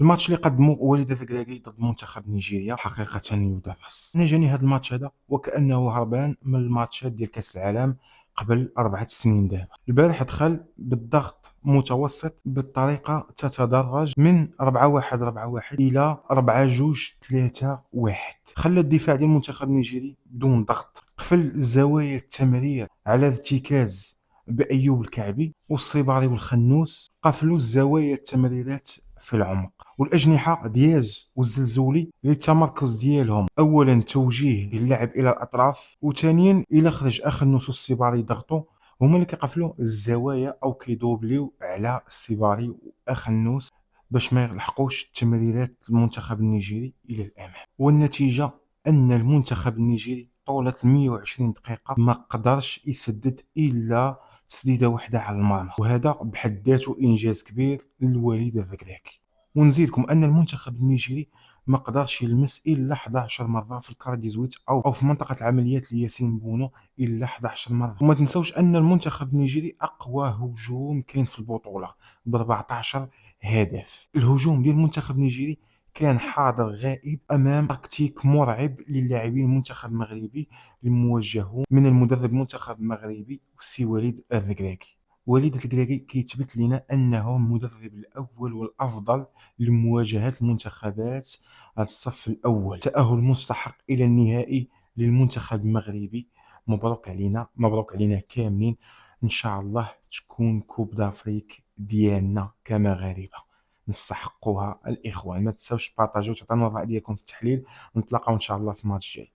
الماتش اللي قدمو وليد الركراكي ضد منتخب نيجيريا حقيقة يدرس. انا جاني هذا الماتش هذا وكأنه هربان من الماتشات ديال كأس العالم قبل 4 سنين دابا. البارح دخل بالضغط متوسط بالطريقة تتدرج من 4-1 4-1 إلى 4-2 3-1. خلى الدفاع ديال المنتخب النيجيري بدون ضغط، قفل الزوايا التمرير على ارتكاز بأيوب الكعبي والصباري والخنوس، قفلوا الزوايا التمريرات في العمق، والأجنحة دياز والزلزولي للتمركز ديالهم أولا توجيه اللعب إلى الأطراف، وثانيا إلى خرج أخنوس والصباري يضغطوا هما اللي كيقفلوا الزوايا أو كيدوبليو على الصباري وأخنوس باش ما يلحقوش تمريرات المنتخب النيجيري إلى الأمام. والنتيجة أن المنتخب النيجيري طولة 120 دقيقة ما قدرش يسدد إلا تسديده وحده على المرمى، وهذا بحد ذاته انجاز كبير للوليد الركراكي. ونزيدكم ان المنتخب النيجيري ما قدرش يلمس الا 11 مره في الكارديزويت او في منطقه العمليات لياسين بونو الا 11 مره. وما تنسوش ان المنتخب النيجيري اقوى هجوم كاين في البطوله ب 14 هدف. الهجوم ديال المنتخب النيجيري كان حاضر غائب امام تكتيك مرعب للاعبين المنتخب المغربي الموجه من المدرب المنتخب المغربي السي وليد الركراكي. وليد الركراكي كيثبت لنا انه المدرب الاول والافضل لمواجهه المنتخبات الصف الاول. تاهل مستحق الى النهائي للمنتخب المغربي. مبروك علينا، مبروك علينا كاملين. ان شاء الله تكون كوب دافريك ديالنا كمغاربه نستحقوها. الاخوان ما تنساوش بارطاجيو وتعطيونا الراي ديالكم في التحليل، ونتلاقاو ان شاء الله في الماتش الجاي.